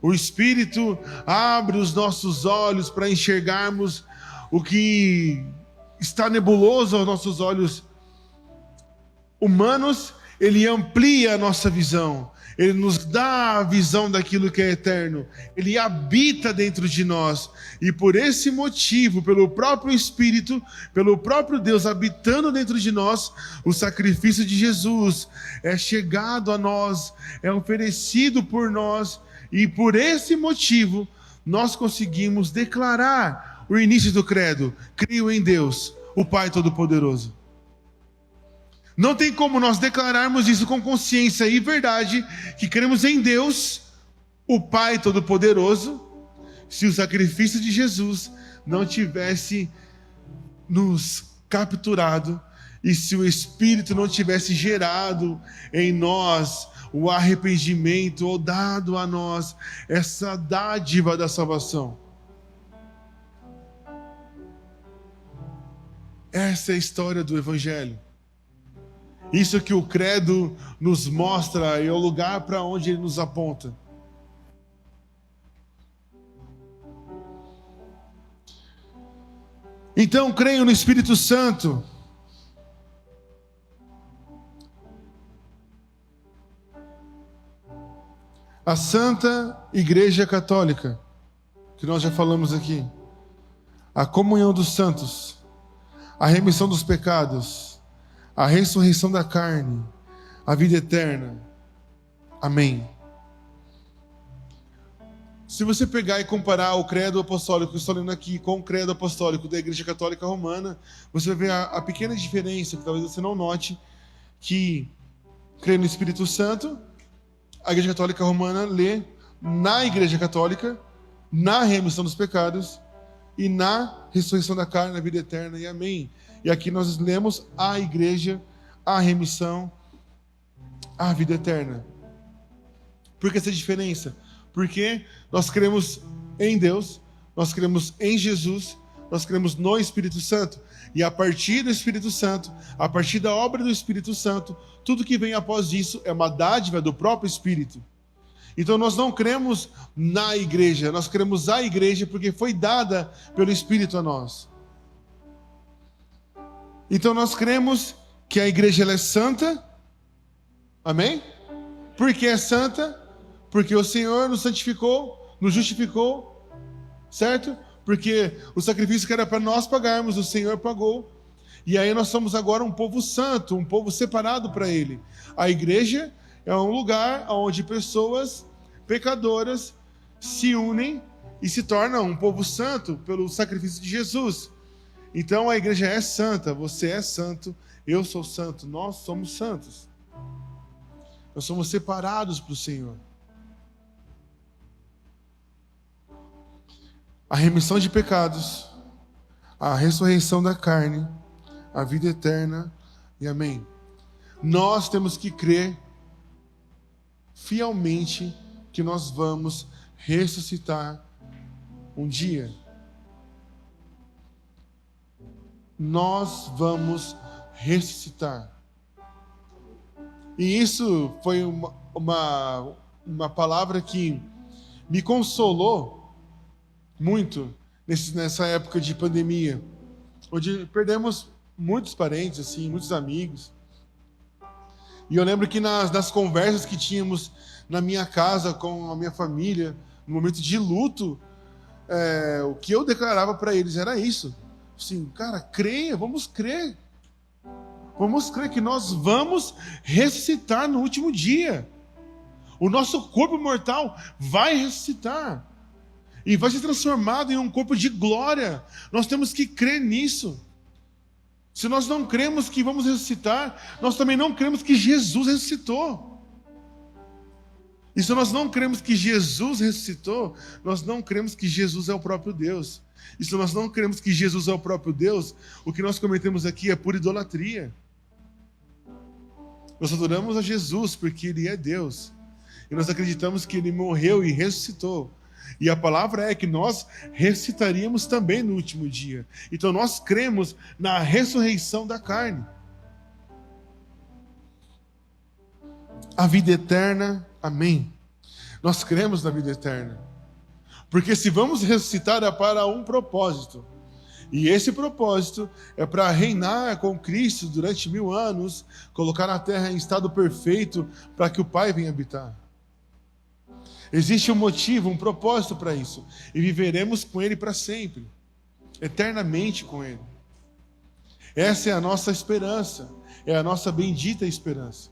O Espírito abre os nossos olhos para enxergarmos o que está nebuloso aos nossos olhos humanos. Ele amplia a nossa visão. Ele nos dá a visão daquilo que é eterno. Ele habita dentro de nós. E por esse motivo, pelo próprio Espírito, pelo próprio Deus habitando dentro de nós, o sacrifício de Jesus é chegado a nós, é oferecido por nós. E por esse motivo, nós conseguimos declarar o início do credo: creio em Deus, o Pai Todo-Poderoso. Não tem como nós declararmos isso com consciência e verdade, que cremos em Deus, o Pai Todo-Poderoso, se o sacrifício de Jesus não tivesse nos capturado e se o Espírito não tivesse gerado em nós o arrependimento ou dado a nós essa dádiva da salvação. Essa é a história do Evangelho. Isso que o credo nos mostra é o lugar para onde ele nos aponta. Então, creio no Espírito Santo. A Santa Igreja Católica, que nós já falamos aqui. A comunhão dos santos. A remissão dos pecados. A ressurreição da carne, a vida eterna. Amém. Se você pegar e comparar o credo apostólico que eu estou lendo aqui com o credo apostólico da Igreja Católica Romana, você vai ver a pequena diferença, que talvez você não note, que crê no Espírito Santo, a Igreja Católica Romana lê na Igreja Católica, na remissão dos pecados, e na ressurreição da carne, na vida eterna, e amém. E aqui nós lemos a igreja, a remissão, a vida eterna. Por que essa diferença? Porque nós cremos em Deus, nós cremos em Jesus, nós cremos no Espírito Santo. E a partir do Espírito Santo, a partir da obra do Espírito Santo, tudo que vem após isso é uma dádiva do próprio Espírito. Então nós não cremos na igreja, nós cremos a igreja porque foi dada pelo Espírito a nós. Então nós cremos que a igreja ela é santa. Amém? Por que é santa? Porque o Senhor nos santificou, nos justificou, certo? Porque o sacrifício que era para nós pagarmos, o Senhor pagou. E aí nós somos agora um povo santo, um povo separado para Ele. A igreja é um lugar onde pessoas pecadoras se unem e se tornam um povo santo pelo sacrifício de Jesus. Então a igreja é santa, você é santo, eu sou santo, nós somos santos. Nós somos separados para o Senhor. A remissão de pecados, a ressurreição da carne, a vida eterna e amém. Nós temos que crer fielmente que nós vamos ressuscitar um dia. Nós vamos ressuscitar. E isso foi uma palavra que me consolou muito nessa época de pandemia, onde perdemos muitos parentes, assim, muitos amigos. E eu lembro que nas conversas que tínhamos na minha casa com a minha família, no momento de luto, o que eu declarava para eles era isso. Assim, cara, creia, vamos crer. Vamos crer que nós vamos ressuscitar no último dia. O nosso corpo mortal vai ressuscitar. E vai ser transformado em um corpo de glória. Nós temos que crer nisso. Se nós não cremos que vamos ressuscitar, nós também não cremos que Jesus ressuscitou. E se nós não cremos que Jesus ressuscitou, nós não cremos que Jesus é o próprio Deus. E se nós não cremos que Jesus é o próprio Deus, o que nós cometemos aqui é pura idolatria. Nós adoramos a Jesus porque Ele é Deus. E nós acreditamos que Ele morreu e ressuscitou. E a palavra é que nós ressuscitaríamos também no último dia. Então nós cremos na ressurreição da carne. A vida eterna, amém. Nós cremos na vida eterna. Porque se vamos ressuscitar é para um propósito. E esse propósito é para reinar com Cristo durante 1000 anos, colocar a terra em estado perfeito para que o Pai venha habitar. Existe um motivo, um propósito para isso. E viveremos com Ele para sempre. Eternamente com Ele. Essa é a nossa esperança. É a nossa bendita esperança.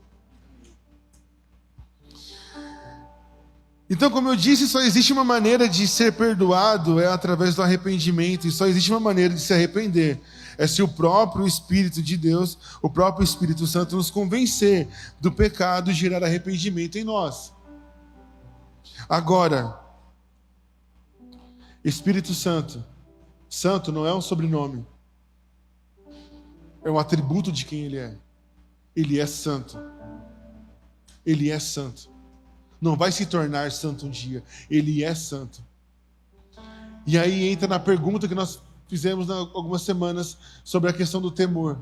Então, como eu disse, só existe uma maneira de ser perdoado, é através do arrependimento. E só existe uma maneira de se arrepender. É se o próprio Espírito de Deus, o próprio Espírito Santo nos convencer do pecado e gerar arrependimento em nós. Agora, Espírito Santo. Santo não é um sobrenome. É um atributo de quem Ele é. Ele é santo. Ele é santo. Não vai se tornar santo um dia. Ele é santo. E aí entra na pergunta que nós fizemos há algumas semanas sobre a questão do temor.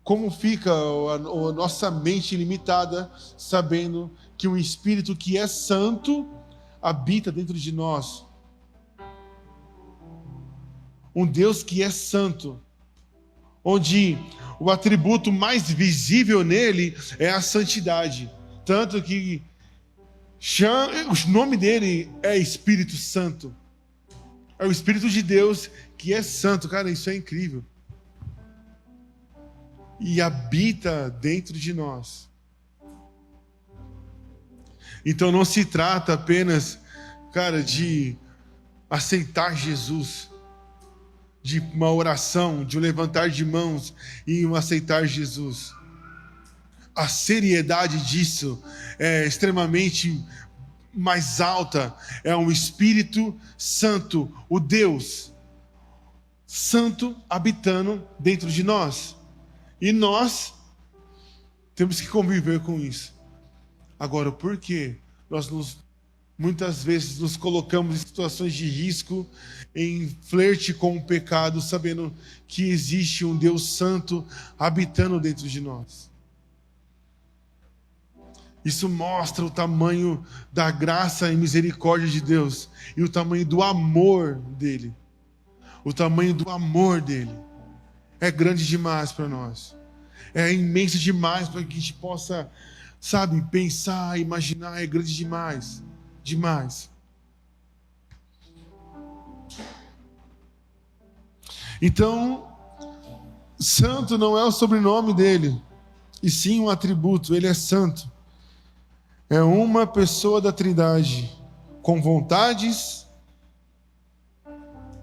Como fica a nossa mente limitada sabendo que um Espírito que é santo habita dentro de nós? Um Deus que é santo, onde o atributo mais visível nele é a santidade. Tanto que o nome dele é Espírito Santo. É o Espírito de Deus que é santo. Cara, isso é incrível. E habita dentro de nós. Então não se trata apenas, cara, de aceitar Jesus, de uma oração, de um levantar de mãos e um aceitar Jesus. A seriedade disso é extremamente mais alta. É um Espírito Santo, o Deus Santo habitando dentro de nós. E nós temos que conviver com isso. Agora, por que muitas vezes nos colocamos em situações de risco, em flerte com o pecado, sabendo que existe um Deus Santo habitando dentro de nós? Isso mostra o tamanho da graça e misericórdia de Deus e o tamanho do amor dele. O tamanho do amor dele é grande demais para nós. É imenso demais para que a gente possa, pensar, imaginar. É grande demais. Demais. Então, santo não é o sobrenome dele, e sim um atributo. Ele é santo. É uma pessoa da Trindade, com vontades,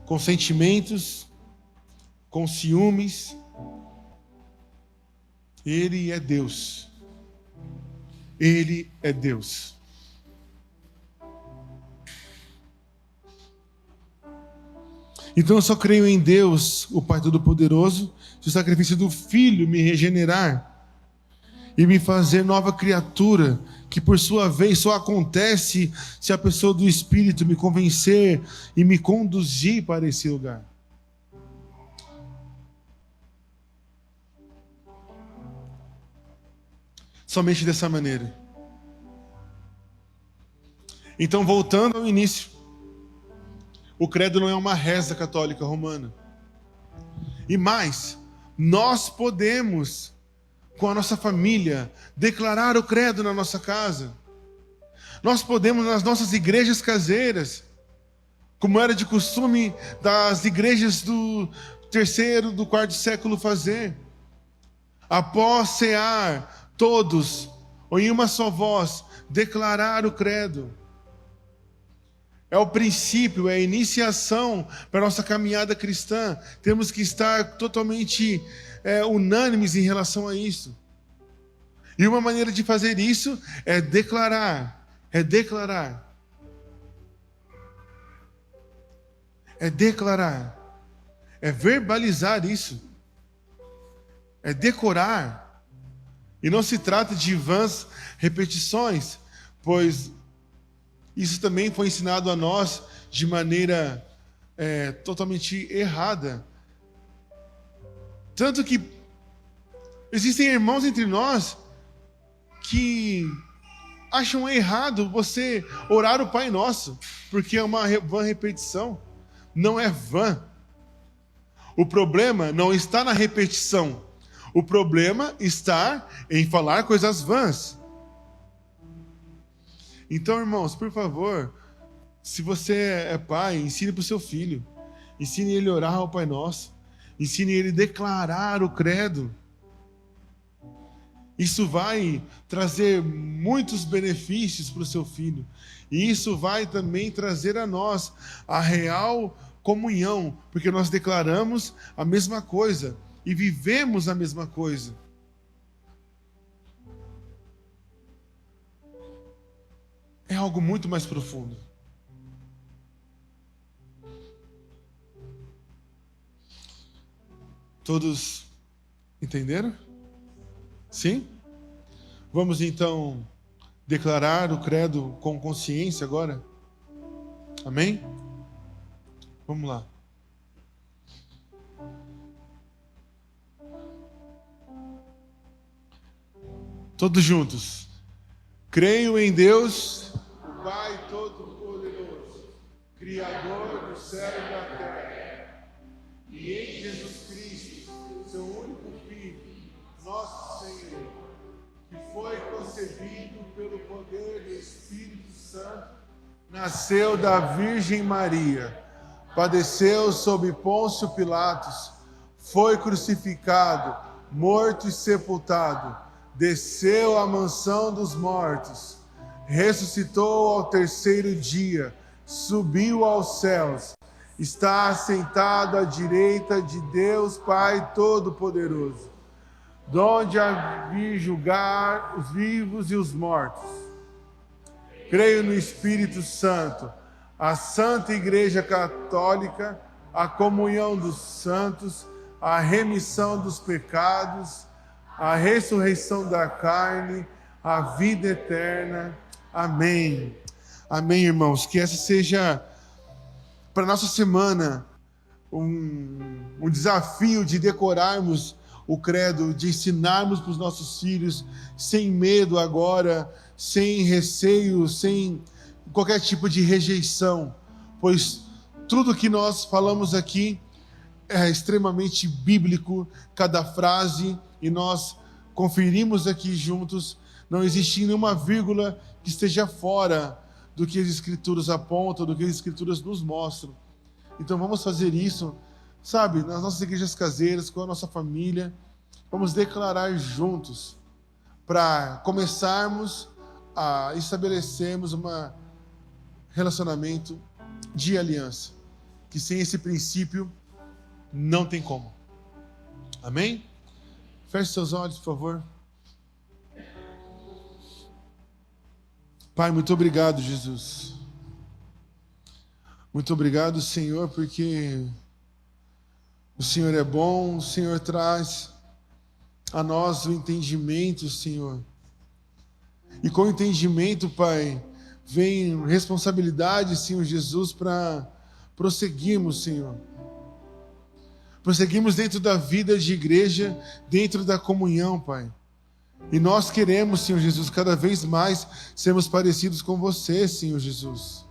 com sentimentos, com ciúmes. Ele é Deus. Ele é Deus. Então eu só creio em Deus, o Pai Todo-Poderoso, se o sacrifício do Filho me regenerar e me fazer nova criatura, que por sua vez só acontece se a pessoa do Espírito me convencer e me conduzir para esse lugar. Somente dessa maneira. Então, voltando ao início, o credo não é uma reza católica romana. E mais, nós podemos, com a nossa família, declarar o credo na nossa casa. Nós podemos, nas nossas igrejas caseiras, como era de costume das igrejas do 3º, do 4º século fazer. Após cear, todos, ou em uma só voz, declarar o credo. É o princípio, é a iniciação para a nossa caminhada cristã. Temos que estar totalmente unânimes em relação a isso. E uma maneira de fazer isso é declarar. É declarar. É declarar. É verbalizar isso. É decorar. E não se trata de vãs repetições, pois isso também foi ensinado a nós de maneira totalmente errada. Tanto que existem irmãos entre nós que acham errado você orar o Pai Nosso, porque é uma vã repetição. Não é vã. O problema não está na repetição. O problema está em falar coisas vãs. Então, irmãos, por favor, se você é pai, ensine para o seu filho. Ensine ele a orar ao Pai Nosso. Ensine ele a declarar o credo. Isso vai trazer muitos benefícios para o seu filho. E isso vai também trazer a nós a real comunhão, porque nós declaramos a mesma coisa e vivemos a mesma coisa. É algo muito mais profundo. Todos entenderam? Sim? Vamos então declarar o credo com consciência agora? Amém? Vamos lá. Todos juntos. Creio em Deus, o Pai Todo-Poderoso, Criador do céu e da terra, e em Jesus Cristo, seu único Filho, nosso Senhor, que foi concebido pelo poder do Espírito Santo, nasceu da Virgem Maria, padeceu sob Pôncio Pilatos, foi crucificado, morto e sepultado, desceu à mansão dos mortos, ressuscitou ao 3º dia, subiu aos céus, está assentado à direita de Deus Pai Todo-Poderoso, donde há de julgar os vivos e os mortos. Creio no Espírito Santo, a Santa Igreja Católica, a comunhão dos santos, a remissão dos pecados, a ressurreição da carne, a vida eterna. Amém. Amém, irmãos. Que essa seja para nossa semana um desafio de decorarmos o credo, de ensinarmos para os nossos filhos sem medo agora, sem receio, sem qualquer tipo de rejeição, pois tudo que nós falamos aqui é extremamente bíblico, cada frase, e nós conferimos aqui juntos, não existe nenhuma vírgula que esteja fora do que as Escrituras apontam, do que as Escrituras nos mostram. Então vamos fazer isso, sabe, nas nossas igrejas caseiras, com a nossa família, vamos declarar juntos, para começarmos a estabelecermos um relacionamento de aliança, que sem esse princípio não tem como. Amém? Feche seus olhos, por favor. Pai, muito obrigado, Jesus. Muito obrigado, Senhor, porque o Senhor é bom, o Senhor traz a nós o entendimento, Senhor. E com o entendimento, Pai, vem responsabilidade, Senhor Jesus, para prosseguirmos, Senhor. Prosseguimos dentro da vida de igreja, dentro da comunhão, Pai. E nós queremos, Senhor Jesus, cada vez mais sermos parecidos com você, Senhor Jesus.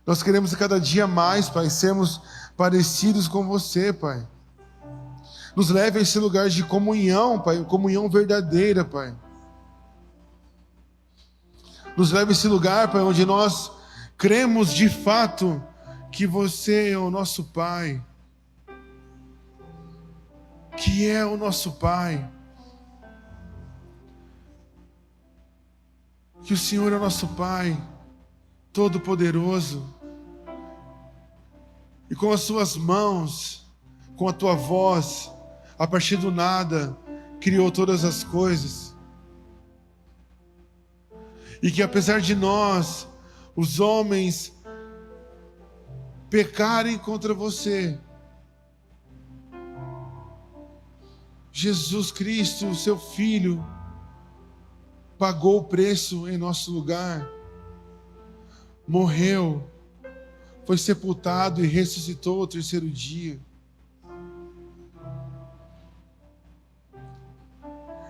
Nós queremos cada dia mais, Pai, sermos parecidos com você, Pai. Nos leve a esse lugar de comunhão, Pai, comunhão verdadeira, Pai. Nos leve a esse lugar, Pai, onde nós cremos de fato que você é o nosso Pai. Que é o nosso Pai. Que o Senhor é o nosso Pai, Todo-Poderoso. E com as suas mãos, com a tua voz, a partir do nada, criou todas as coisas. E que apesar de nós, os homens, pecarem contra você, Jesus Cristo, o seu Filho, pagou o preço em nosso lugar, morreu, foi sepultado e ressuscitou ao terceiro dia.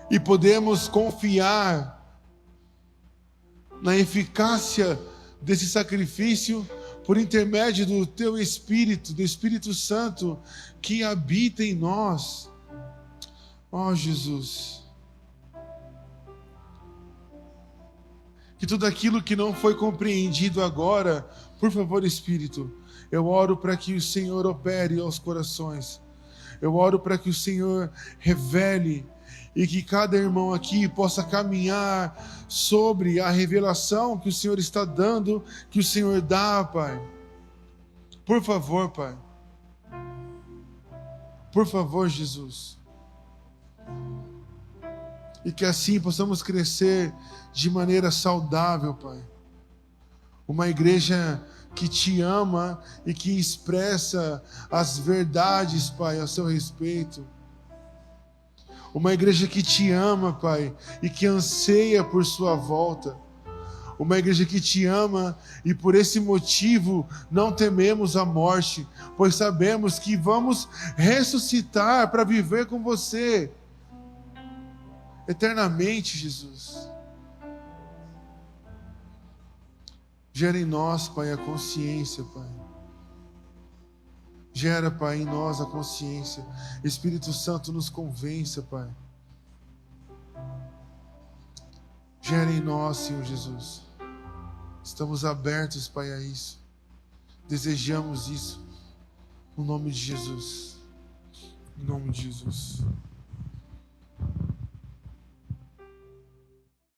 E podemos confiar na eficácia desse sacrifício por intermédio do teu Espírito, do Espírito Santo que habita em nós. Ó Jesus, que tudo aquilo que não foi compreendido agora, por favor, Espírito, eu oro para que o Senhor opere aos corações. Eu oro para que o Senhor revele e que cada irmão aqui possa caminhar sobre a revelação que o Senhor está dando, que o Senhor dá, Pai. Por favor, Pai. Por favor, Jesus. E que assim possamos crescer de maneira saudável, Pai. Uma igreja que te ama e que expressa as verdades, Pai, a seu respeito. Uma igreja que te ama, Pai, e que anseia por sua volta. Uma igreja que te ama e por esse motivo não tememos a morte, pois sabemos que vamos ressuscitar para viver com você eternamente, Jesus. Gera em nós, Pai, a consciência, Pai. Gera, Pai, em nós a consciência. Espírito Santo nos convença, Pai. Gera em nós, Senhor Jesus. Estamos abertos, Pai, a isso. Desejamos isso. No nome de Jesus. Em nome de Jesus.